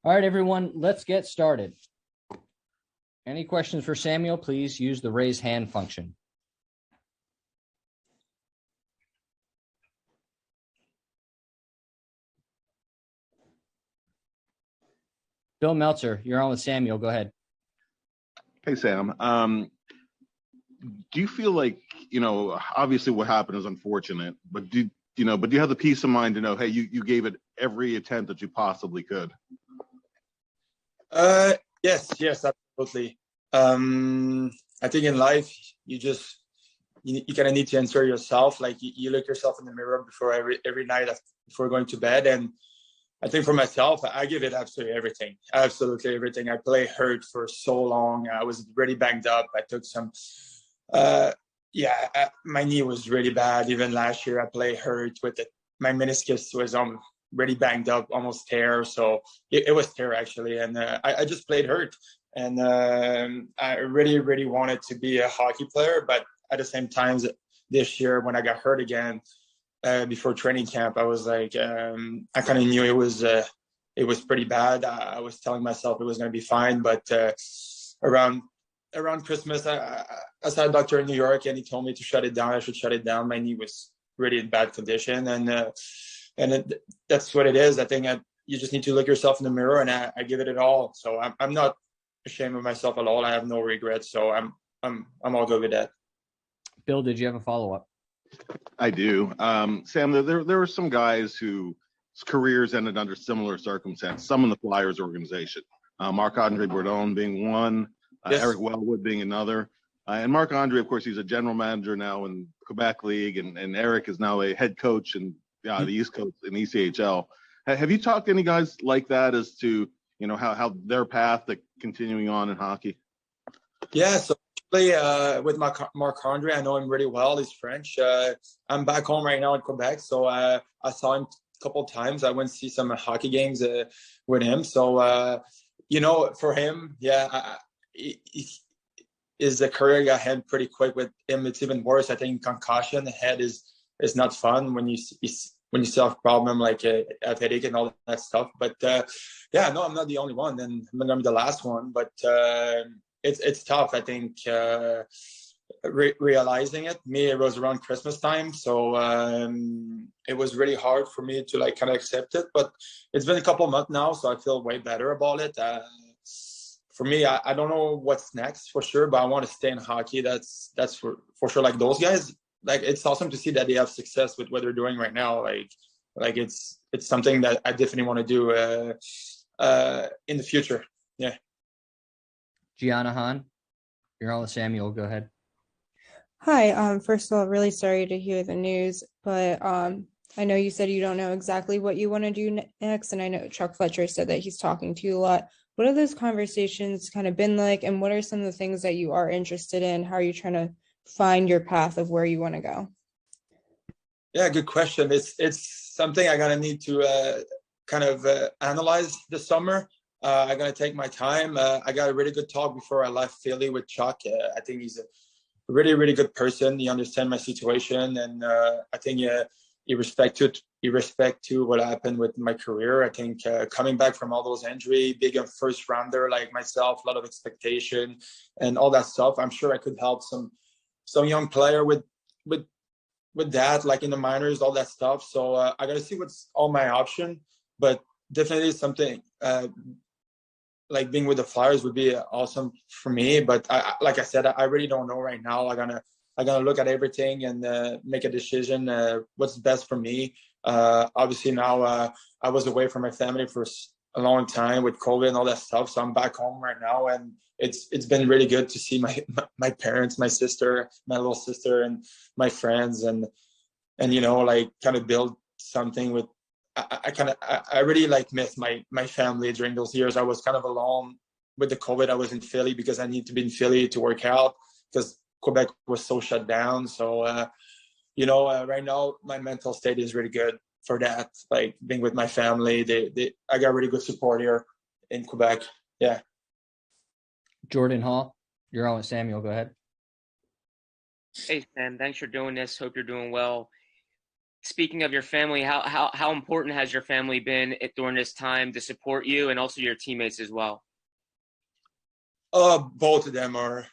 All right, everyone, let's get started. Any questions for Samuel, please use the raise hand function. Bill Meltzer, you're on with Samuel. Go ahead. Hey, Sam. Do you feel like, obviously what happened is unfortunate, but do you have the peace of mind to know, hey, you gave it every attempt that you possibly could? Yes, absolutely. I think in life, you kind of need to answer yourself. Like you look yourself in the mirror before every night before going to bed. And I think for myself, I give it absolutely everything. I play hurt for so long. I was really banged up. I took some, my knee was really bad. Even last year, I played hurt with it. My meniscus was really banged up, almost tear. So it was tear actually. And I just played hurt. And I really, really wanted to be a hockey player. But at the same time, this year when I got hurt again, before training camp, I was like, I kind of knew it was pretty bad. I was telling myself it was going to be fine. But around Christmas, I saw a doctor in New York and he told me to shut it down. I should shut it down. My knee was really in bad condition. And that's what it is. I think you just need to look yourself in the mirror, and I give it all. So I'm not ashamed of myself at all. I have no regrets. So I'm all good with that. Bill, did you have a follow-up? I do. Sam, there were some guys whose careers ended under similar circumstances, some in the Flyers organization. Marc-Andre Bourdon being one, yes. Eric Wellwood being another. And Marc-Andre, of course, he's a general manager now in Quebec League, and Eric is now a head coach in the East Coast in ECHL. Have you talked to any guys like that as to, how their path to continuing on in hockey? Yeah, so with Marc-Andre, I know him really well. He's French. I'm back home right now in Quebec, so I saw him a couple of times. I went to see some hockey games with him. So, for him, his career got hit pretty quick. With him, it's even worse. I think concussion head is not fun when you still have a problem like a headache and all that stuff. But I'm not the only one, and I'm not gonna be the last one. But it's tough. I think realizing it. It was around Christmas time, so it was really hard for me to kind of accept it. But it's been a couple of months now, so I feel way better about it. For me, I don't know what's next for sure, but I want to stay in hockey. That's for sure. Like those guys, like it's awesome to see that they have success with what they're doing right now. Like it's something that I definitely want to do in the future. Yeah. Gianna Hahn, you're on with Samuel. Go ahead. Hi. First of all, really sorry to hear the news, but I know you said you don't know exactly what you want to do next, and I know Chuck Fletcher said that he's talking to you a lot. What have those conversations kind of been like, and what are some of the things that you are interested in? How are you trying to find your path of where you want to go? Yeah, good question. It's something I'm gonna need to kind of analyze this summer. I'm gonna take my time. I got a really good talk before I left Philly with Chuck. I think he's a really, really good person. He understands my situation, and I think he respect to what happened with my career. I think coming back from all those injuries, being a first rounder like myself, a lot of expectation and all that stuff. I'm sure I could help some young player with that, like in the minors, all that stuff. So I got to see what's all my option, but definitely something like being with the Flyers would be awesome for me. But like I said, I really don't know right now. I'm gonna look at everything and make a decision what's best for me. Obviously now I was away from my family for a long time with COVID and all that stuff, so I'm back home right now, and it's been really good to see my parents, my sister, my little sister, and my friends, and like kind of build something with. I really miss my family during those years. I was kind of alone with the COVID. I was in Philly because I need to be in Philly to work out because Quebec was so shut down. So right now my mental state is really good for that. Like being with my family, I got really good support here in Quebec. Yeah. Jordan Hall, you're on with Samuel. Go ahead. Hey Sam, thanks for doing this. Hope you're doing well. speaking of your family, how important has your family been during this time to support you and also your teammates as well? Both of them are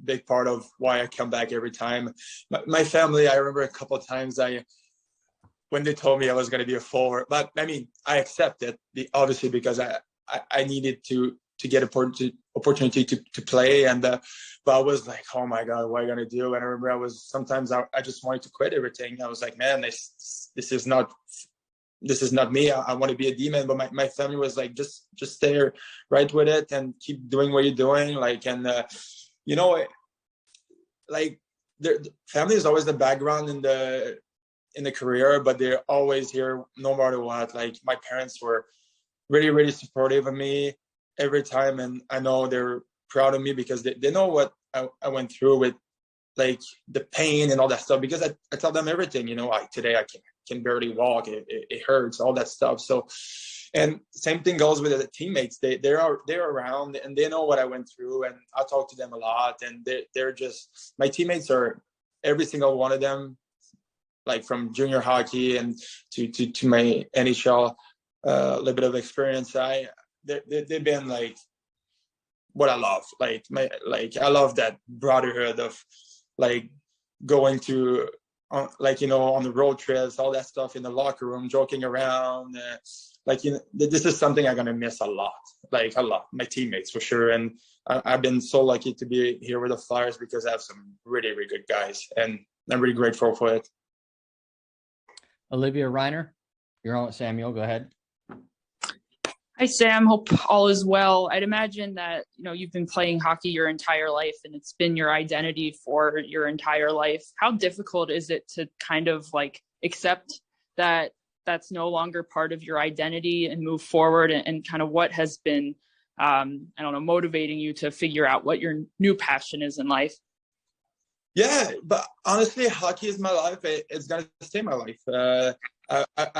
big part of why I come back every time. My family, I remember a couple of times when they told me I was going to be a forward, but I mean, I accepted obviously because I needed to get opportunity to play, and but I was like, oh my God, what am I going to do? And I remember sometimes I just wanted to quit everything. I was like, man, this is not me. I want to be a D-man, but my family was like, just stay right with it and keep doing what you're doing. Like, and you know, like the family is always the background in the career, but they're always here no matter what. Like my parents were really, really supportive of me every time, and I know they're proud of me because they know what I went through with like the pain and all that stuff, because I tell them everything, you know, today I can barely walk, it hurts, all that stuff. So, and same thing goes with the teammates. They're around and they know what I went through, and I talk to them a lot, and they're just, my teammates are, every single one of them, like from junior hockey and to my NHL little bit of experience, they've been like what I love. Like I love that brotherhood of like going to like, you know, on the road trips, all that stuff in the locker room, joking around. Like, you know, this is something I'm gonna miss a lot. Like a lot, my teammates for sure. And I've been so lucky to be here with the Flyers because I have some really, really good guys, and I'm really grateful for it. Olivia Reiner, you're on with Samuel. Go ahead. Hi, Sam. Hope all is well. I'd imagine that, you know, you've been playing hockey your entire life and it's been your identity for your entire life. How difficult is it to kind of like accept that that's no longer part of your identity and move forward, and kind of what has been, I don't know, motivating you to figure out what your new passion is in life? Yeah, but honestly, hockey is my life. It's gonna stay my life. I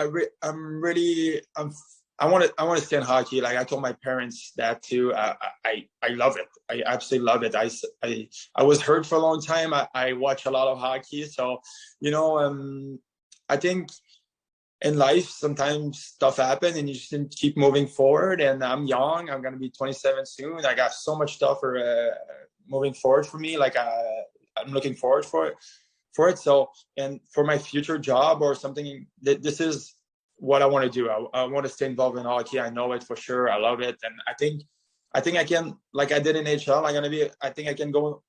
want to stay in hockey. Like I told my parents that too. I love it. I absolutely love it. I was hurt for a long time. I watch a lot of hockey, so you know, I think in life sometimes stuff happens and you just need to keep moving forward. And I'm young. I'm gonna be 27 soon. I got so much stuff for moving forward for me. Like I'm looking forward for it. So, and for my future job or something, this is what I want to do. I want to stay involved in hockey. I know it for sure. I love it. And I think I can, like I did in NHL, I think I can go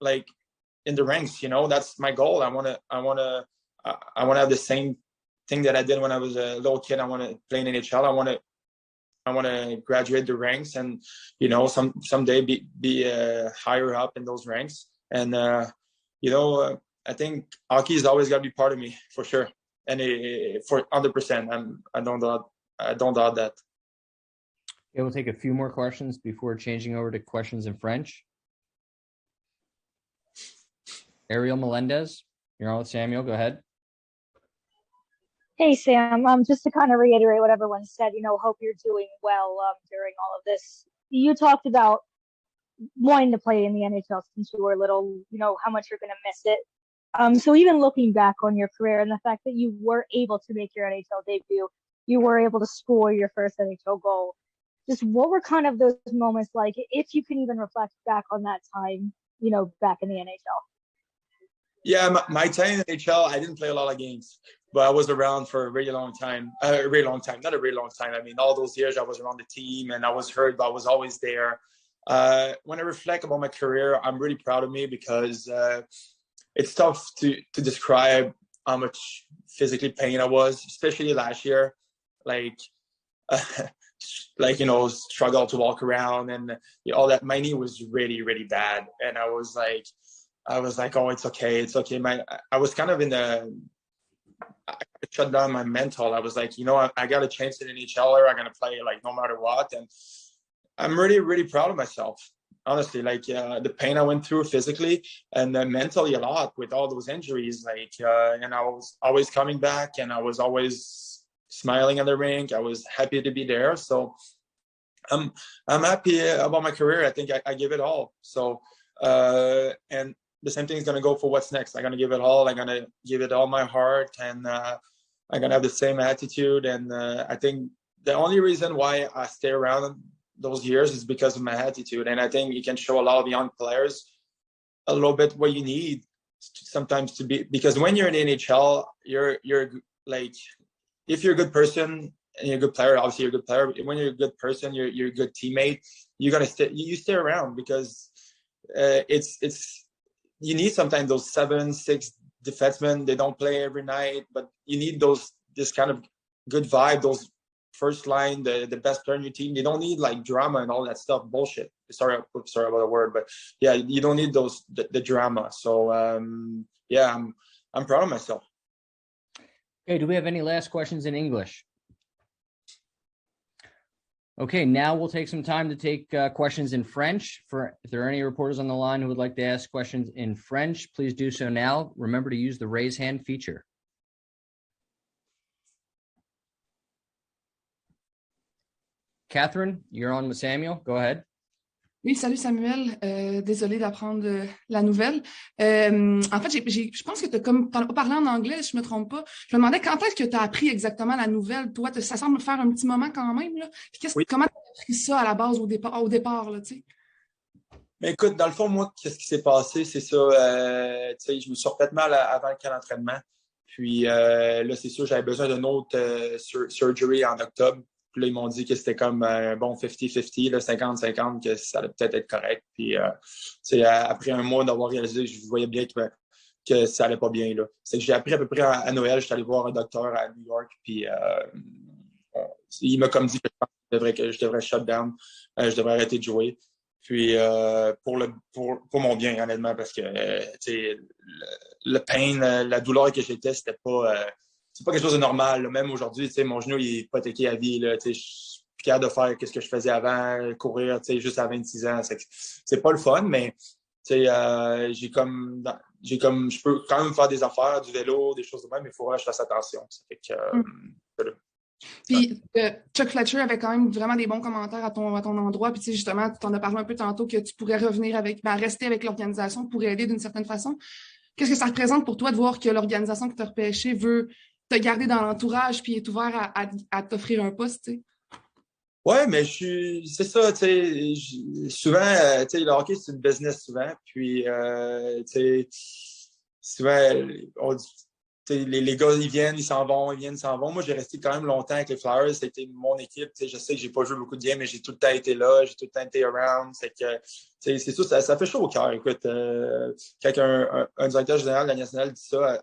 like in the ranks, you know, that's my goal. I want to have the same thing that I did when I was a little kid. I want to play in NHL. I want to graduate the ranks and, you know, someday be higher up in those ranks. And, you know, I think hockey is always got to be part of me for sure. And for 100%, I don't doubt that. Okay, we'll take a few more questions before changing over to questions in French. Ariel Melendez, you're on with Samuel. Go ahead. Hey, Sam. Just to kind of reiterate what everyone said, you know, hope you're doing well during all of this. You talked about wanting to play in the NHL since you were little, you know, how much you're going to miss it. So even looking back on your career and the fact that you were able to make your NHL debut, you were able to score your first NHL goal, just what were kind of those moments like, if you can even reflect back on that time, you know, back in the NHL? Yeah, my time in the NHL, I didn't play a lot of games, but I was around for a really long time. Not a really long time. I mean, all those years I was around the team and I was hurt, but I was always there. When I reflect about my career, I'm really proud of me because it's tough to describe how much physically pain I was, especially last year. Like, you know, struggle to walk around and all that. My knee was really, really bad, and I was like, oh, it's okay. I was kind of I shut down my mental. I was like, you know, I got a chance in NHL. I'm gonna play like no matter what, and I'm really, really proud of myself. Honestly, like the pain I went through physically and mentally a lot with all those injuries, like, and I was always coming back and I was always smiling at the rink. I was happy to be there. So I'm happy about my career. I think I give it all. So, and the same thing is going to go for what's next. I'm going to give it all. I'm going to give it all my heart, and I'm going to have the same attitude. And I think the only reason why I stay around those years is because of my attitude. And I think you can show a lot of young players a little bit what you need sometimes to be, because when you're in the NHL, you're like, if you're a good person and you're a good player, obviously you're a good player. But when you're a good person, you're a good teammate. You're gonna stay around because it's you need sometimes those 7-6 defensemen. They don't play every night, but you need this kind of good vibe. Those first line, the best player in your team. You don't need like drama and all that stuff. Bullshit. Sorry about the word, but yeah, you don't need the drama. So yeah, I'm proud of myself. Okay, do we have any last questions in English? Okay, now we'll take some time to take questions in French. If there are any reporters on the line who would like to ask questions in French, please do so now. Remember to use the raise hand feature. Catherine, you're on with Samuel. Go ahead. Oui, salut Samuel. Désolée d'apprendre la nouvelle. En fait, je pense que t'en as pas parlé en anglais, si je me trompe pas. Je me demandais quand est-ce que tu as appris exactement la nouvelle. Toi, ça semble faire un petit moment quand même, là. Puis oui. Comment tu as appris ça à la base, au départ, là, tu sais? Mais écoute, dans le fond, moi, qu'est-ce qui s'est passé? C'est ça, tu sais, je me suis refait mal avant le camp d'entraînement. Puis là, c'est sûr, j'avais besoin d'une autre surgery en octobre. Puis là, ils m'ont dit que c'était comme bon 50-50, 50-50, que ça allait peut-être être correct. Puis après un mois d'avoir réalisé, je voyais bien que ça allait pas bien. Là. C'est que j'ai appris à peu près à Noël, j'étais allé voir un docteur à New York, puis il m'a comme dit que je devrais shut down, je devrais arrêter de jouer. Puis pour mon bien, honnêtement, parce que le pain, la douleur que j'étais, c'était pas... c'est pas quelque chose de normal. Là. Même aujourd'hui, mon genou il est hypothéqué à vie. Je suis plus capable de faire ce que je faisais avant, courir juste à 26 ans. C'est pas le fun, mais je peux quand même faire des affaires, du vélo, des choses de même, mais il faudra que je fasse attention. Ça fait que, Puis Chuck Fletcher avait quand même vraiment des bons commentaires à ton endroit. Puis justement, tu en as parlé un peu tantôt que tu pourrais rester avec l'organisation pour aider d'une certaine façon. Qu'est-ce que ça représente pour toi de voir que l'organisation que tu as repêchée veut te garder dans l'entourage puis est ouvert à t'offrir un poste, tu sais? Ouais, mais c'est ça, tu sais, souvent, le hockey, c'est une business souvent, puis, souvent, on dit, les gars, ils viennent, ils s'en vont. Moi, j'ai resté quand même longtemps avec les Flyers. C'était mon équipe. Je sais que j'ai pas joué beaucoup de games, mais j'ai tout le temps été là. J'ai tout le temps été around. C'est que, c'est sûr, ça fait chaud au cœur. Écoute, quand un directeur général de la nationale dit ça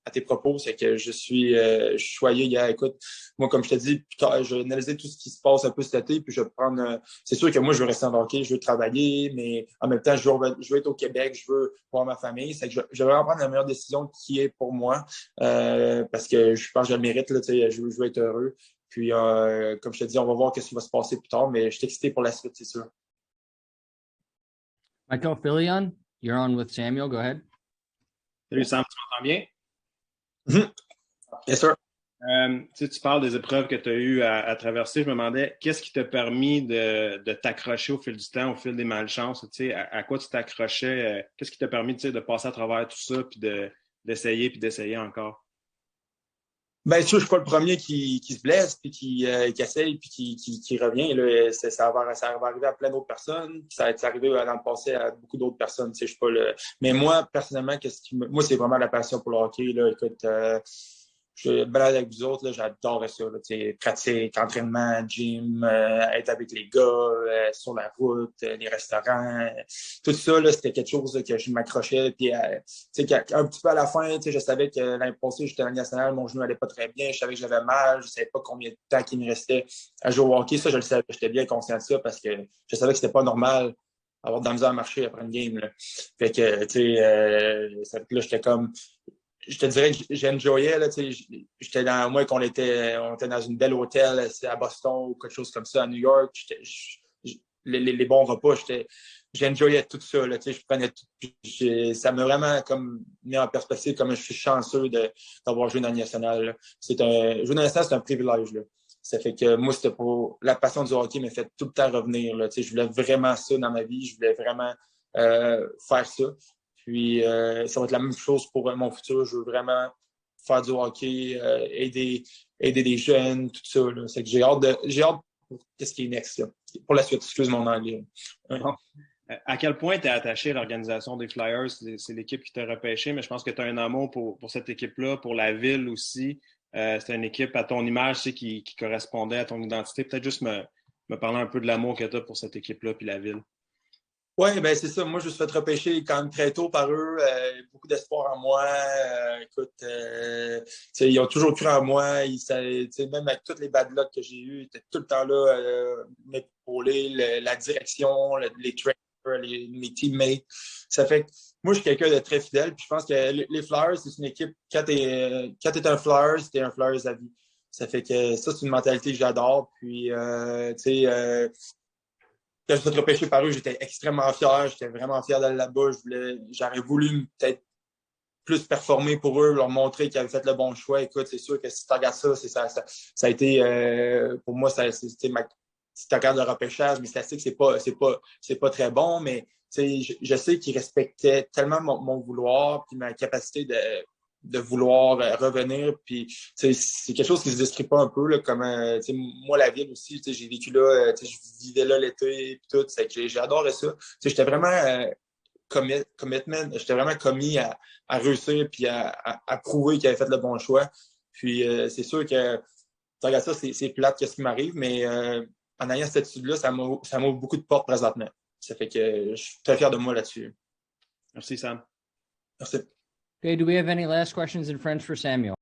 à tes propos, c'est que je suis choyé. Écoute, moi, comme je te dis, je vais analyser tout ce qui se passe un peu cet été, puis je vais prendre... c'est sûr que moi, je veux rester en hockey, je veux travailler, mais en même temps, je veux être au Québec, je veux voir ma famille. C'est que je vais vraiment prendre la meilleure décision qui est pour moi, parce que je pense que je le mérite, là, je veux être heureux. Puis, comme je te dis, on va voir ce qui va se passer plus tard, mais je suis excité pour la suite, c'est sûr. Michael Filion, you're on with Samuel. Go ahead. Salut Sam, tu m'entends bien? Yes, sir. Tu parles des épreuves que tu as eues à traverser. Je me demandais, qu'est-ce qui t'a permis de t'accrocher au fil du temps, au fil des malchances? À quoi tu t'accrochais? Qu'est-ce qui t'a permis de passer à travers tout ça puis d'essayer encore? Ben, sûr, je suis pas le premier qui se blesse, puis qui essaye, puis qui revient. Là, ça va arriver à plein d'autres personnes. Ça est arrivé dans le passé à beaucoup d'autres personnes. Je suis pas mais moi, personnellement, moi, c'est vraiment la passion pour le hockey. Là. Écoute, je balade avec vous autres, là, j'adorais ça. Là, pratique, entraînement, gym, être avec les gars, sur la route, les restaurants. Tout ça, là, c'était quelque chose là, que je m'accrochais. Puis, un petit peu à la fin, je savais que l'année passée, j'étais à la nationale, mon genou n'allait pas très bien, je savais que j'avais mal, je savais pas combien de temps il me restait à jouer au hockey. Ça, je le savais, j'étais bien conscient de ça parce que je savais que c'était pas normal d'avoir de la misère à marcher après une game. Là. Fait que, là, j'étais comme... Je te dirais que j'enjoyais, là, j'étais dans, moi, on était dans une belle hôtel à Boston ou quelque chose comme ça, à New York, les bons repas, j'enjoyais tout ça, là, je prenais tout, ça m'a vraiment comme mis en perspective comme je suis chanceux d'avoir joué dans le national, jouer dans le national, c'est un privilège, là. Ça fait que moi, c'était pour la passion du hockey m'a fait tout le temps revenir, là, je voulais vraiment ça dans ma vie, je voulais vraiment faire ça. Puis ça va être la même chose pour mon futur. Je veux vraiment faire du hockey, aider des jeunes, tout ça. Là. C'est que j'ai hâte pour qu'est-ce qui est next, là. Pour la suite. Excuse mon anglais. Ouais. Bon. À quel point tu es attaché à l'organisation des Flyers? C'est l'équipe qui t'a repêché, mais je pense que tu as un amour pour cette équipe-là, pour la ville aussi. C'est une équipe à ton image, tu sais, qui correspondait à ton identité. Peut-être juste me parler un peu de l'amour que tu as pour cette équipe-là puis la ville. Oui, ben c'est ça. Moi, je me suis fait repêcher quand même très tôt par eux. Beaucoup d'espoir en moi. Écoute, ils ont toujours cru en moi. Même avec toutes les bad luck que j'ai eues, ils étaient tout le temps là, m'épauler, la direction, les trainers, mes teammates. Ça fait que moi, je suis quelqu'un de très fidèle. Puis je pense que les Flyers, c'est une équipe, quand t'es un Flyers, t'es un Flyers à vie. Ça fait que ça, c'est une mentalité que j'adore. Puis, quand je me suis repêché par eux, j'étais extrêmement fier. J'étais vraiment fier d'aller là-bas. J'aurais voulu peut-être plus performer pour eux, leur montrer qu'ils avaient fait le bon choix. Écoute, c'est sûr que si tu regardes ça, ça a été, pour moi, c'était si tu regardes le repêchage, mes statistiques, c'est pas très bon, mais je sais qu'ils respectaient tellement mon vouloir puis ma capacité de vouloir revenir. Puis c'est quelque chose qui se décrit pas un peu, là, comme moi, la ville aussi, j'ai vécu là, je vivais là l'été et tout. C'est que j'ai adoré ça. J'étais vraiment commitment, j'étais vraiment commis à réussir puis à prouver qu'il avait fait le bon choix. Puis c'est sûr que regarde ça, c'est plate qu'est-ce qui m'arrive, mais en ayant cette attitude-là, ça m'ouvre beaucoup de portes présentement. Ça fait que je suis très fier de moi là-dessus. Merci, Sam. Merci. Okay, do we have any last questions in French for Samuel?